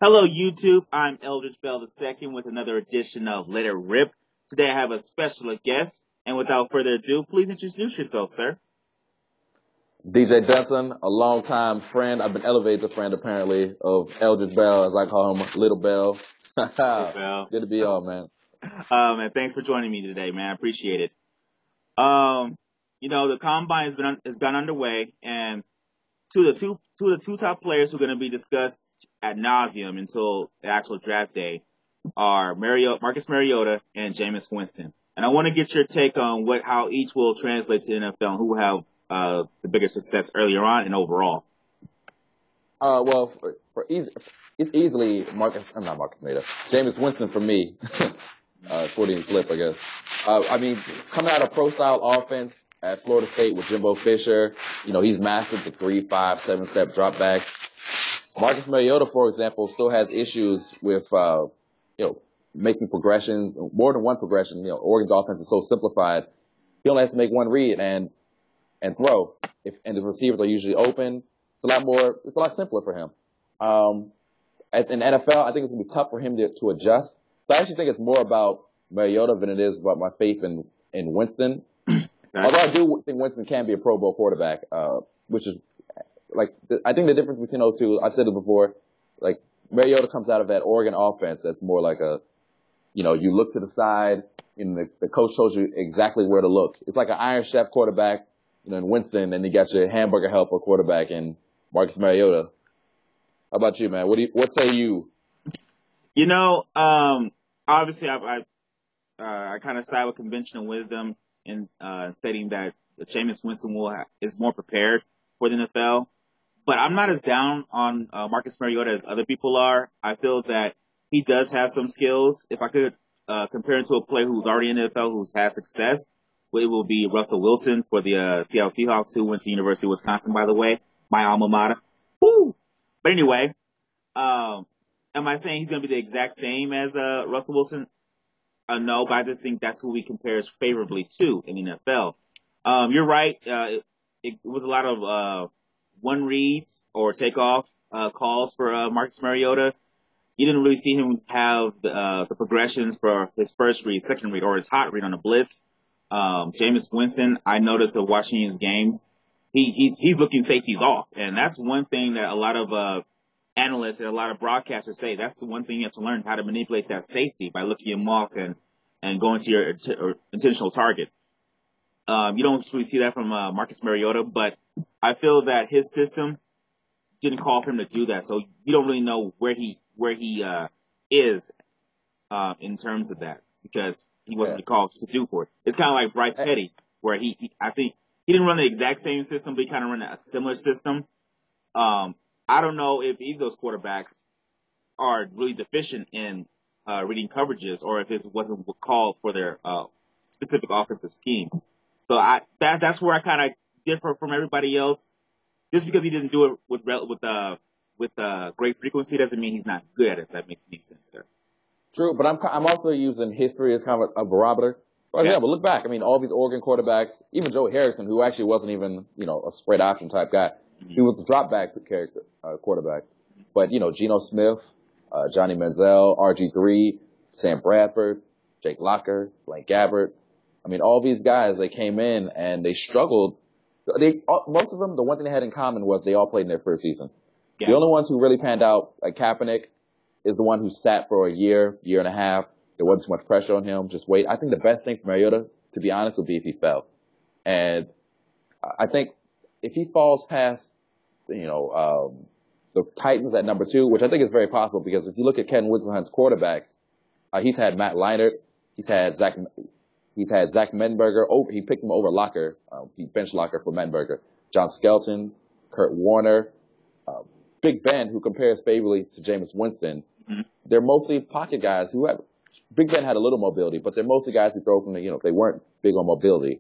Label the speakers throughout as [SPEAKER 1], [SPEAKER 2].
[SPEAKER 1] Hello, YouTube. I'm Eldridge II with another edition of Let It Rip. Today I have a special guest, and without further ado, please introduce yourself, sir.
[SPEAKER 2] DJ Dunson, a longtime friend. I've been elevated to friend, apparently, of Eldridge Bell, as I call him, Little Bell.
[SPEAKER 1] Bell.
[SPEAKER 2] Good to be on, man.
[SPEAKER 1] And thanks for joining me today, man. I appreciate it. The combine has gone underway, and two of the two top players who are going to be discussed ad nauseum until the actual draft day are Marcus Mariota and Jameis Winston. And I want to get your take on how each will translate to the NFL and who will have the bigger success earlier on and overall.
[SPEAKER 2] It's easily not Marcus Mariota, Jameis Winston for me. Freudian slip, I guess. Coming out of pro-style offense at Florida State with Jimbo Fisher, he's mastered the 3, 5, 7-step dropbacks. Marcus Mariota, for example, still has issues with, making progressions, more than one progression. Oregon's offense is so simplified. He only has to make one read and throw. And the receivers are usually open. It's a lot simpler for him. In the NFL, I think it's going to be tough for him to adjust. So I actually think it's more about Mariota than it is about my faith in Winston. Although I do think Winston can be a Pro Bowl quarterback, which is I think the difference between those two, I've said it before, Mariota comes out of that Oregon offense that's more like you look to the side and the coach shows you exactly where to look. It's like an Iron Chef quarterback, in Winston, and you got your hamburger helper quarterback in Marcus Mariota. How about you, man? What say you?
[SPEAKER 1] Obviously I kind of side with conventional wisdom in stating that Jameis Winston is more prepared for the NFL. But I'm not as down on Marcus Mariota as other people are. I feel that he does have some skills. If I could compare him to a player who's already in the NFL who's had success, it will be Russell Wilson for the Seattle Seahawks, who went to University of Wisconsin, by the way, my alma mater. Woo! But anyway, am I saying he's going to be the exact same as Russell Wilson? No, but I just think that's who he compares favorably to in the NFL. You're right. It was a lot of one reads or takeoff calls for Marcus Mariota. You didn't really see him have the progressions for his first read, second read, or his hot read on the blitz. Jameis Winston, I noticed watching his games, he's looking safeties off, and that's one thing that a lot of analysts and a lot of broadcasters say. That's the one thing you have to learn, how to manipulate that safety by looking him off and going to your intentional target. You don't really see that from Marcus Mariota, but I feel that his system didn't call for him to do that, so you don't really know where he is in terms of that, because he wasn't called to do for it. It's kind of like Bryce Petty, where I think he didn't run the exact same system, but he kind of ran a similar system. I don't know if either of those quarterbacks are really deficient in reading coverages, or if it wasn't called for their specific offensive scheme. So that's where I kind of differ from everybody else. Just because he didn't do it with great frequency doesn't mean he's not good at it. If that makes any sense there.
[SPEAKER 2] True, but I'm also using history as kind of a barometer. But look back. All these Oregon quarterbacks, even Joe Harrison, who actually wasn't even, a spread option type guy. He was the drop back quarterback. But, Geno Smith, Johnny Manziel, RG3, Sam Bradford, Jake Locker, Blaine Gabbert. All these guys, they came in and they struggled. Most of them, the one thing they had in common was they all played in their first season. Yeah. The only ones who really panned out, like Kaepernick, is the one who sat for a year and a half. There wasn't too much pressure on him. Just wait. I think the best thing for Mariota, to be honest, would be if he fell. And I think if he falls past, the Titans at number 2, which I think is very possible, because if you look at Ken Whisenhunt's quarterbacks, he's had Matt Leinart, he's had Zach Menberger. He picked him over Locker. He benched Locker for Menberger. John Skelton, Kurt Warner, Big Ben, who compares favorably to Jameis Winston. Mm-hmm. They're mostly pocket guys who have. Big Ben had a little mobility, but they're mostly guys who throw from they weren't big on mobility.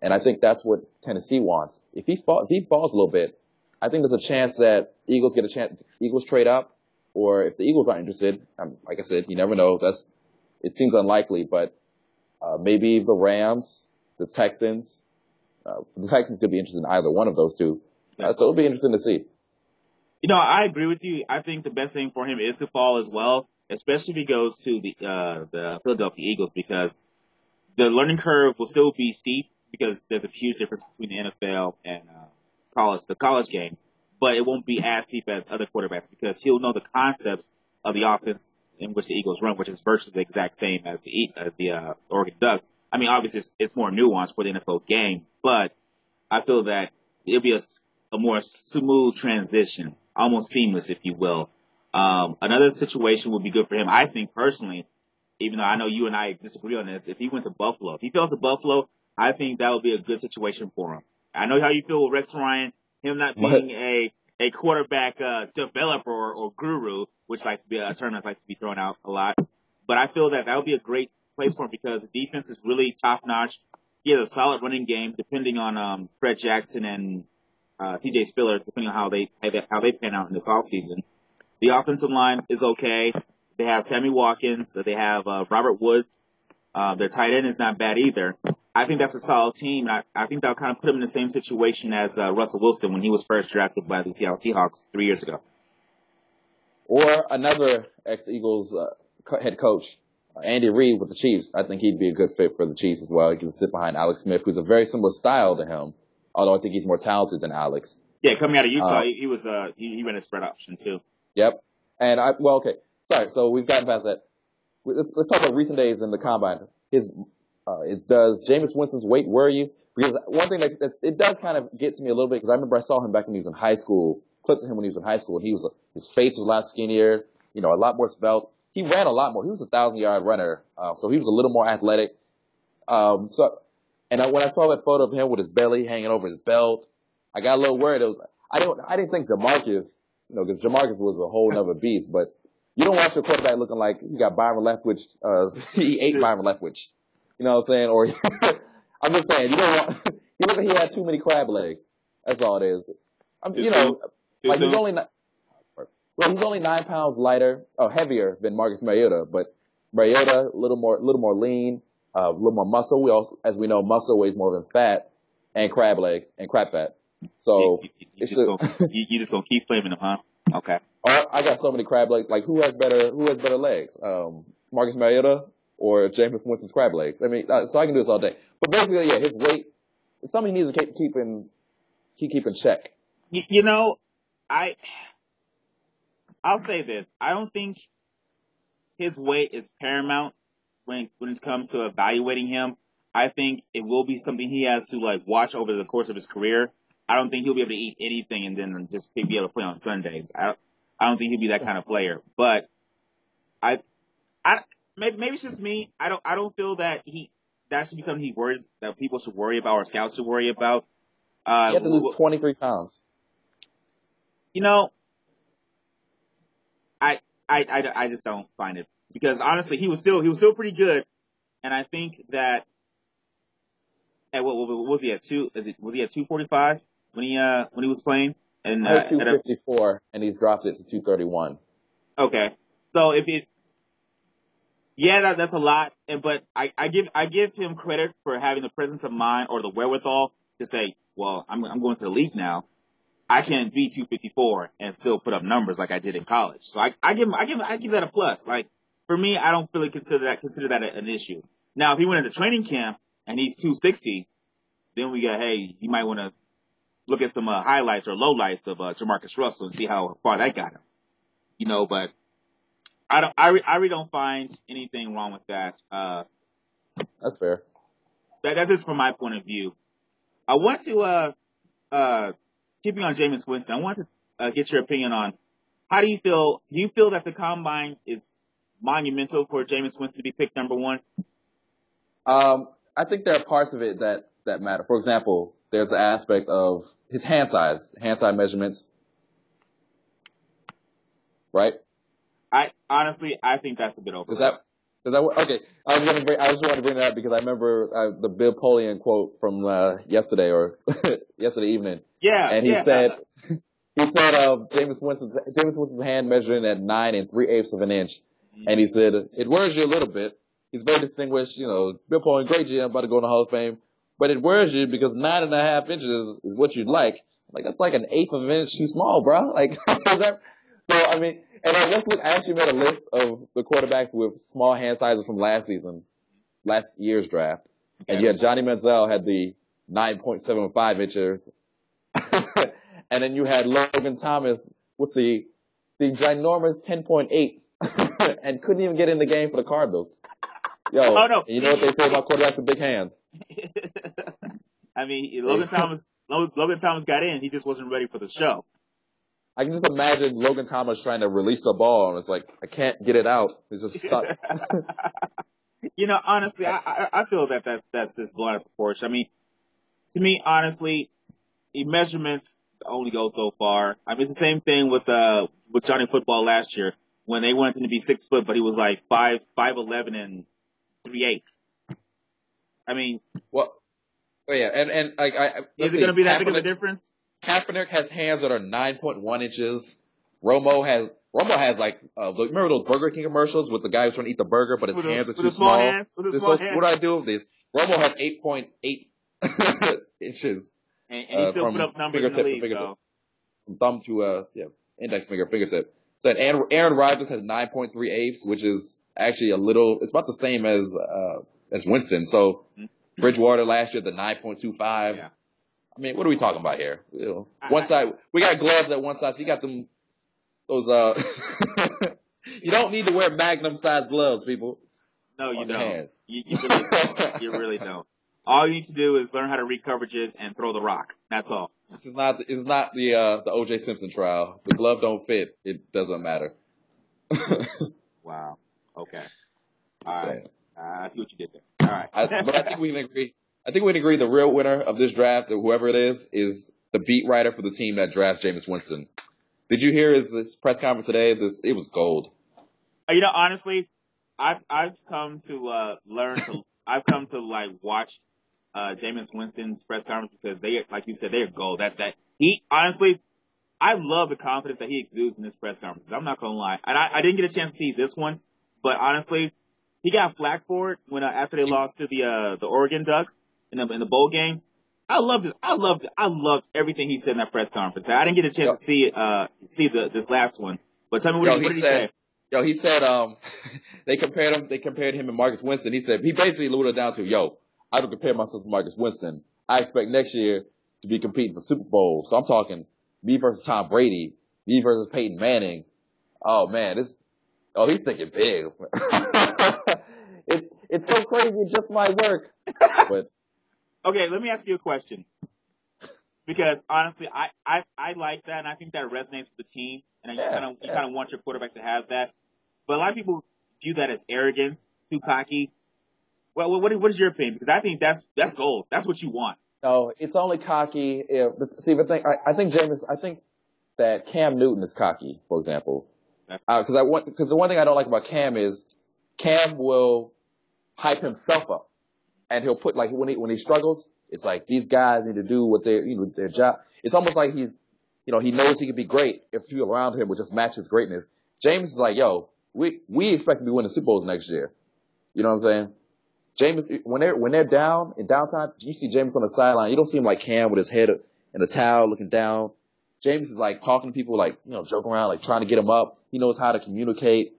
[SPEAKER 2] And I think that's what Tennessee wants. If he falls a little bit, I think there's a chance that Eagles trade up, or if the Eagles aren't interested, like I said, you never know. It seems unlikely, but maybe the Rams, the Texans could be interested in either one of those two. So it'll be interesting to see.
[SPEAKER 1] I agree with you. I think the best thing for him is to fall as well, especially if he goes to the Philadelphia Eagles, because the learning curve will still be steep because there's a huge difference between the NFL and the college game, but it won't be as steep as other quarterbacks because he'll know the concepts of the offense in which the Eagles run, which is virtually the exact same as the Oregon Ducks. I mean, obviously it's more nuanced for the NFL game, but I feel that it'll be a more smooth transition, almost seamless, if you will. Another situation would be good for him, I think personally, even though I know you and I disagree on this. If he went to Buffalo, if he fell to Buffalo, I think that would be a good situation for him. I know how you feel with Rex Ryan, him not being a quarterback developer or guru, which likes to be a term that likes to be thrown out a lot. But I feel that would be a great place for him because the defense is really top notch. He has a solid running game, depending on Fred Jackson and C.J. Spiller, depending on how they pan out in this offseason. The offensive line is okay. They have Sammy Watkins. They have Robert Woods. Their tight end is not bad either. I think that's a solid team. I think that'll kind of put them in the same situation as Russell Wilson when he was first drafted by the Seattle Seahawks 3 years ago.
[SPEAKER 2] Or another ex-Eagles head coach, Andy Reid with the Chiefs. I think he'd be a good fit for the Chiefs as well. He can sit behind Alex Smith, who's a very similar style to him, although I think he's more talented than Alex.
[SPEAKER 1] Yeah, coming out of Utah, he ran a spread option too.
[SPEAKER 2] Yep. And okay. Sorry. So we've gotten past that. Let's talk about recent days in the combine. Does Jameis Winston's weight worry you? Because one thing that it does kind of get to me a little bit, because I remember I saw him back when he was in high school, clips of him when he was in high school, and his face was a lot skinnier, a lot more svelte. He ran a lot more. He was a 1,000-yard runner, so he was a little more athletic. When I saw that photo of him with his belly hanging over his belt, I got a little worried. I didn't think Jamarcus, because Jamarcus was a whole other beast, but you don't want your quarterback looking like he got Byron Leftwich, he ate Byron Leftwich. You know what I'm saying? Or, I'm just saying, you don't want, he looked like he had too many crab legs. That's all it is. He's only 9 pounds heavier than Marcus Mariota, but Mariota, a little more lean, a little more muscle. As we know, muscle weighs more than fat, and crab legs, and crab fat. So,
[SPEAKER 1] you just gonna keep flaming them, huh? Okay.
[SPEAKER 2] I got so many crab legs. Like, who has better legs? Marcus Mariota or Jameis Winston's crab legs? I mean, so I can do this all day. But basically, yeah, his weight, it's something he needs to keep in check.
[SPEAKER 1] I'll say this. I don't think his weight is paramount when it comes to evaluating him. I think it will be something he has to watch over the course of his career. I don't think he'll be able to eat anything and then just be able to play on Sundays. I don't think he'll be that kind of player. But maybe it's just me. I don't feel that should be something that people should worry about or scouts should worry about.
[SPEAKER 2] He had to lose 23 pounds.
[SPEAKER 1] I just don't find it, because honestly he was still pretty good, and I think that what was he at was he at 245 when he was playing? And
[SPEAKER 2] 254, and he's dropped it to 231.
[SPEAKER 1] Okay, so that's a lot, but I give him credit for having the presence of mind or the wherewithal to say, well, I'm going to the league now. I can be 254 and still put up numbers like I did in college. So I give that a plus. Like, for me, I don't really consider that an issue. Now, if he went into training camp and he's 260, then we go, hey, you might want to look at some highlights or lowlights of Jamarcus Russell and see how far that got him. But I really don't find anything wrong with that.
[SPEAKER 2] That's fair.
[SPEAKER 1] That's just from my point of view. I want to keeping on Jameis Winston, I want to get your opinion on how do you feel? Do you feel that the combine is monumental for Jameis Winston to be picked number one?
[SPEAKER 2] I think there are parts of it that matter. For example, there's an aspect of his hand size measurements, right?
[SPEAKER 1] I think that's a bit over.
[SPEAKER 2] Is that okay? I just wanted to bring that up because I remember the Bill Polian quote from yesterday evening.
[SPEAKER 1] Yeah,
[SPEAKER 2] and he said Jameis Winston's hand measuring at 9 3/8 of an inch, and he said it worries you a little bit. He's very distinguished, Bill Polian, great GM, about to go in the Hall of Fame, but it worries you because 9.5 inches is what you'd like, Like, that's like an eighth of an inch too small, bro. Like, so, I mean, and then let's look, I actually made a list of the quarterbacks with small hand sizes from last year's draft.
[SPEAKER 1] Okay.
[SPEAKER 2] And you had Johnny Manziel had the 9.75 inches. And then you had Logan Thomas with the ginormous 10.8 and couldn't even get in the game for the Cardinals. Yo,
[SPEAKER 1] oh, no.
[SPEAKER 2] And you know what they say about quarterbacks with big hands?
[SPEAKER 1] I mean, Logan Thomas got in. He just wasn't ready for the show.
[SPEAKER 2] I can just imagine Logan Thomas trying to release the ball, and it's like, I can't get it out. It's just stuck.
[SPEAKER 1] You know, honestly, I feel that's just blown out of proportion. I mean, to me, honestly, the measurements only go so far. I mean, it's the same thing with Johnny Football last year when they wanted him to be 6 foot, but he was like 5'11" and 3/8. I mean,
[SPEAKER 2] well, yeah, and
[SPEAKER 1] is it going to be that big of a difference?
[SPEAKER 2] Kaepernick has hands that are 9.1 inches. Romo has like, remember those Burger King commercials with the guy who's trying to eat the burger, but his hands are too small? What do I do with this? Romo has 8.8 inches.
[SPEAKER 1] And he still put up numbers in the league, though.
[SPEAKER 2] From thumb to, index finger, fingertip. So Aaron Rodgers has 9.3/8, which is actually it's about the same as Winston. So Bridgewater last year, the 9.25s. Yeah. I mean, what are we talking about here? You know, one side, we got gloves at one side, so you got those, you don't need to wear Magnum size gloves, people.
[SPEAKER 1] No, you don't. You really don't. All you need to do is learn how to read coverages and throw the rock. That's all.
[SPEAKER 2] This is not the O.J. Simpson trial. The glove don't fit. It doesn't matter.
[SPEAKER 1] Wow. Okay. All right. I see what you did there. All right.
[SPEAKER 2] But I think we can agree. I think we can agree the real winner of this draft, or whoever it is the beat writer for the team that drafts Jameis Winston. Did you hear his press conference today? It was gold.
[SPEAKER 1] You know, honestly, I've come to watch Jameis Winston's press conference because they, like you said, they're gold. That he honestly, I love the confidence that he exudes in his press conferences. I'm not gonna lie, and I didn't get a chance to see this one, but honestly, he got flack for it when after they lost to the Oregon Ducks in the bowl game. I loved it. I loved everything he said in that press conference. I didn't get a chance to see this last one, but tell me what did he say?
[SPEAKER 2] Yo, he said they compared him and Marcus Winston. He said he basically alluded down to, I don't compare myself to Marcus Winston. I expect next year to be competing for Super Bowl. So I'm talking me versus Tom Brady, me versus Peyton Manning. Oh man, he's thinking big. It's so crazy. It just might work. But
[SPEAKER 1] okay, let me ask you a question. Because honestly, I like that, and I think that resonates with the team, and you kind of want your quarterback to have that. But a lot of people view that as arrogance, too cocky. Well, what is your opinion? Because I think that's gold. That's what you want.
[SPEAKER 2] No, it's only cocky. I think that Cam Newton is cocky, for example. Because the one thing I don't like about Cam is Cam will hype himself up, and he'll put, like, when he struggles, it's like these guys need to do what their job. It's almost like he knows he can be great if people around him would just match his greatness. James is like, we expect to be winning Super Bowls next year. You know what I'm saying? James, when they're down in downtime, you see James on the sideline. You don't see him like Cam with his head in a towel looking down. James is like talking to people, like, joking around, like trying to get him up. He knows how to communicate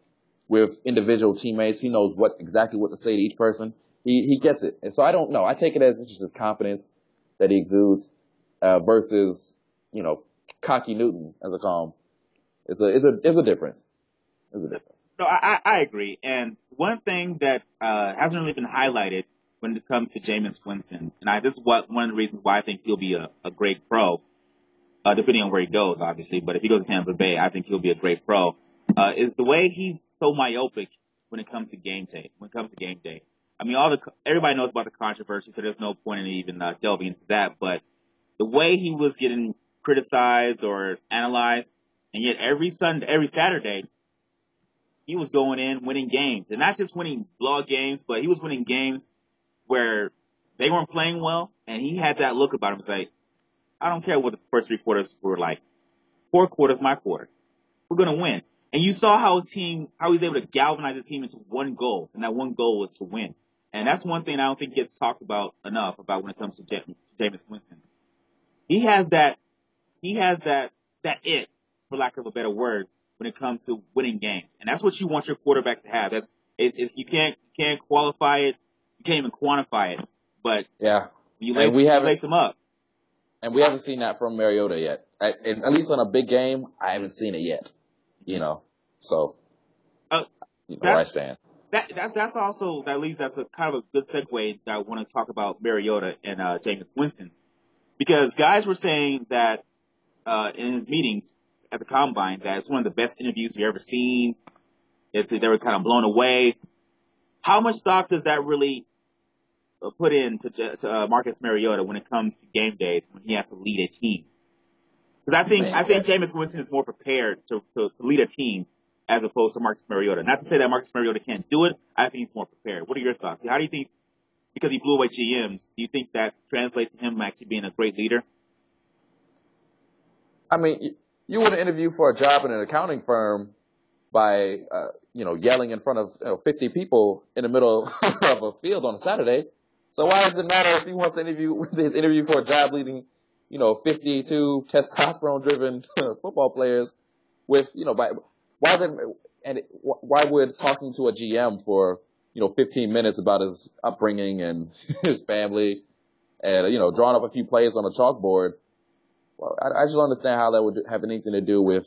[SPEAKER 2] with individual teammates. He knows exactly what to say to each person. He gets it. And so I don't know. I take it as just his confidence that he exudes, versus, cocky Newton, as I call him. It's a difference. There's a difference.
[SPEAKER 1] No, I agree. And one thing that hasn't really been highlighted when it comes to Jameis Winston, and this is one of the reasons why I think he'll be a great pro, depending on where he goes, obviously. But if he goes to Tampa Bay, I think he'll be a great pro. Is the way he's so myopic when it comes to game day. I mean, everybody knows about the controversy, so there's no point in even delving into that. But the way he was getting criticized or analyzed, and yet every Saturday, he was going in, winning games. And not just winning blowout games, but he was winning games where they weren't playing well, and he had that look about him. It's like, I don't care what the first 3 quarters were like. 4th quarter's my quarter. We're going to win. And you saw how he was able to galvanize his team into one goal, and that one goal was to win. And that's one thing I don't think gets talked about enough about when it comes to Jameis Winston. He has that he has that it, for lack of a better word, when it comes to winning games. And that's what you want your quarterback to have. You can't qualify it. You can't even quantify it. But
[SPEAKER 2] yeah,
[SPEAKER 1] you lace them up.
[SPEAKER 2] And we haven't seen that from Mariota yet. At least on a big game, I haven't seen it yet. So where I stand.
[SPEAKER 1] That's also, that leads, that's a kind of a good segue that I want to talk about Mariota and Jameis Winston. Because guys were saying that in his meetings at the Combine that it's one of the best interviews you've ever seen. They were kind of blown away. How much stock does that really put into Marcus Mariota when it comes to game days when he has to lead a team? Because I think Jameis Winston is more prepared to lead a team as opposed to Marcus Mariota. Not to say that Marcus Mariota can't do it. I think he's more prepared. What are your thoughts? How do you think, because he blew away GMs, do you think that translates to him actually being a great leader?
[SPEAKER 2] I mean, you wouldn't interview for a job in an accounting firm by, yelling in front of 50 people in the middle of a field on a Saturday. So why does it matter if he wants to interview for a job leading, 52 testosterone-driven football players with, why would talking to a GM for, 15 minutes about his upbringing and his family and, drawing up a few plays on a chalkboard? Well, I just don't understand how that would have anything to do with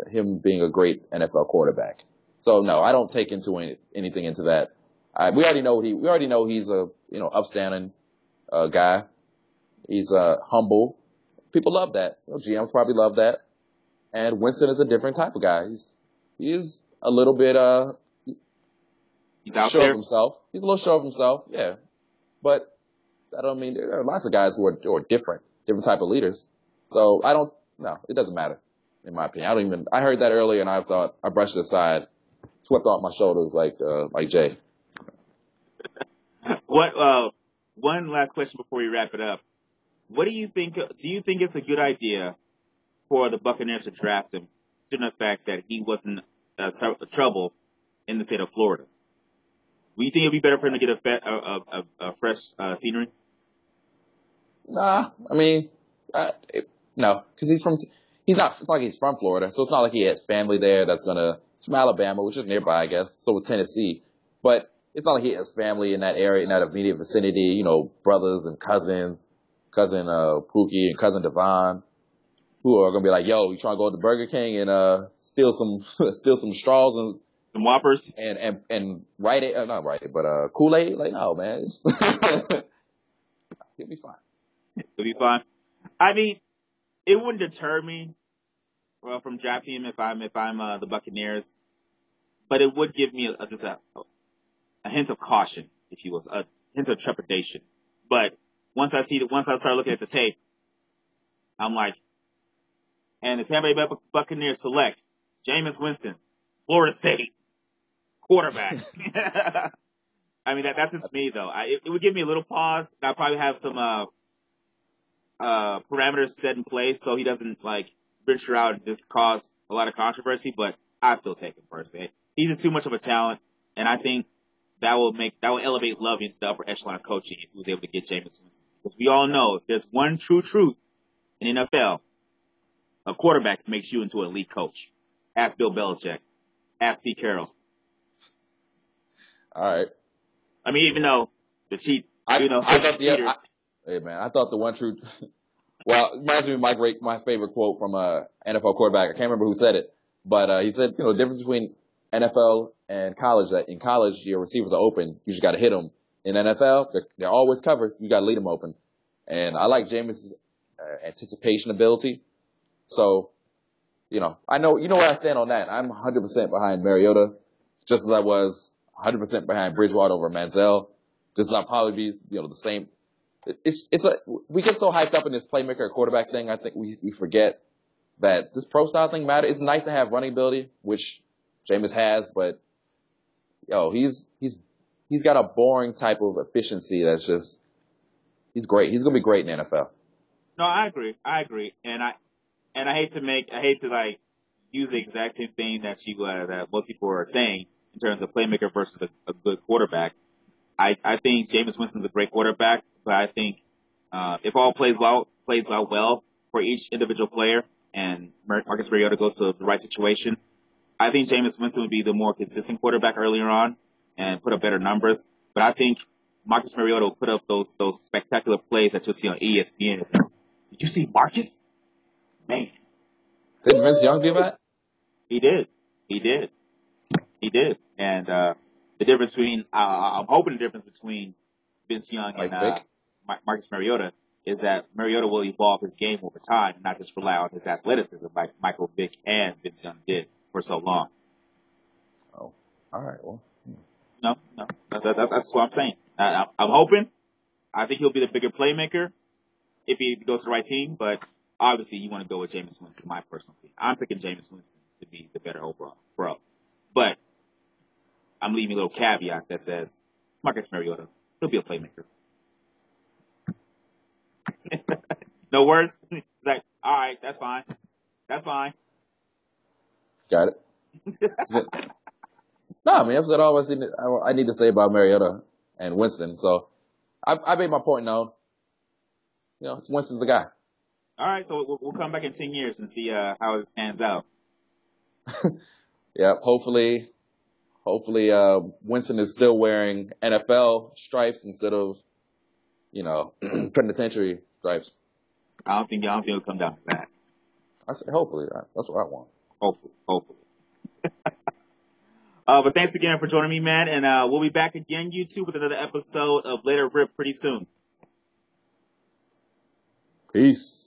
[SPEAKER 2] him being a great NFL quarterback. So no, I don't take anything into that. We already know he's a, upstanding, guy. He's, humble. People love that. GMs probably love that. And Winston is a different type of guy. He's a little bit,
[SPEAKER 1] he's out
[SPEAKER 2] sure
[SPEAKER 1] there.
[SPEAKER 2] Of himself. He's a little sure of himself. Yeah. But I don't mean, there are lots of guys who are different type of leaders. So it doesn't matter, in my opinion. I heard that earlier and I thought, I brushed it aside, swept off my shoulders like Jay.
[SPEAKER 1] One last question before we wrap it up. What do you think? Do you think it's a good idea for the Buccaneers to draft him, considering the fact that he wasn't trouble in the state of Florida? Do you think it'd be better for him to get a fresh scenery?
[SPEAKER 2] Nah, I mean, no, because it's not like he's from Florida, so it's not like he has family there it's from Alabama, which is nearby, I guess, so with Tennessee, but it's not like he has family in that area, in that immediate vicinity, brothers and cousin Pookie and cousin Devon, who are gonna be like, yo, you trying to go to Burger King and steal some straws and
[SPEAKER 1] some Whoppers
[SPEAKER 2] and write it, not write it, but Kool-Aid? Like, no, man, he'll be fine.
[SPEAKER 1] It'll be fine. I mean, it wouldn't deter me from drafting him if I'm the Buccaneers, but it would give me just a hint of caution, if you will, a hint of trepidation. But once I start looking at the tape, I'm like, and the Tampa Bay Buccaneers select Jameis Winston, Florida State quarterback. I mean, that's just me though. It would give me a little pause. I'll probably have some parameters set in place so he doesn't venture out and just cause a lot of controversy, but I still take him personally. He's just too much of a talent, and I think that will elevate Lovey into the upper echelon of coaching if he was able to get Jameis Winston. Because we all know if there's one true truth in NFL, a quarterback makes you into an elite coach. Ask Bill Belichick. Ask Pete Carroll.
[SPEAKER 2] All right.
[SPEAKER 1] I mean, even though the cheat,
[SPEAKER 2] hey man, I thought the one true. Well, it reminds me of my favorite quote from a NFL quarterback. I can't remember who said it, but he said, the difference between NFL and college, that in college your receivers are open, you just got to hit them. In NFL, they're always covered. You got to lead them open. And I like Jameis' anticipation ability. So, I know, where I stand on that. I'm 100% behind Mariota, just as I was 100% behind Bridgewater over Manziel. This will probably be, the same. We get so hyped up in this playmaker quarterback thing. I think we forget that this pro style thing matters. It's nice to have running ability, which Jameis has, but he's got a boring type of efficiency that's just, he's great. He's going to be great in the NFL.
[SPEAKER 1] No, I agree. And I hate to use the exact same thing that that most people are saying in terms of playmaker versus a good quarterback. I think Jameis Winston's a great quarterback, but I think if all plays out well, for each individual player, and Marcus Mariota goes to the right situation, I think Jameis Winston would be the more consistent quarterback earlier on and put up better numbers. But I think Marcus Mariota will put up those spectacular plays that you'll see on ESPN. Did you see Marcus? Man.
[SPEAKER 2] Didn't Vince Young do that?
[SPEAKER 1] He did. And the difference between, I'm hoping the difference between Vince Young and Marcus Mariota is that Mariota will evolve his game over time and not just rely on his athleticism like Michael Vick and Vince Young did for so long.
[SPEAKER 2] Oh, all right. Well,
[SPEAKER 1] no, that's what I'm saying. I'm hoping. I think he'll be the bigger playmaker if he goes to the right team, but obviously you want to go with Jameis Winston, my personal opinion. I'm picking Jameis Winston to be the better overall pro. But I'm leaving a little caveat that says Marcus Mariota, he'll be a playmaker. No words? Like, all right, that's fine.
[SPEAKER 2] Got it. No, I mean, I've said all I need to say about Mariota and Winston, so I made my point known. You know, Winston's the guy.
[SPEAKER 1] All right, so we'll come back in 10 years and see how this pans out.
[SPEAKER 2] Yeah, hopefully Winston is still wearing NFL stripes instead of, penitentiary stripes.
[SPEAKER 1] I don't think it'll come down to that.
[SPEAKER 2] I said hopefully. That's what I want.
[SPEAKER 1] Hopefully. But thanks again for joining me, man, and we'll be back again, YouTube, with another episode of Later Rip pretty soon.
[SPEAKER 2] Peace.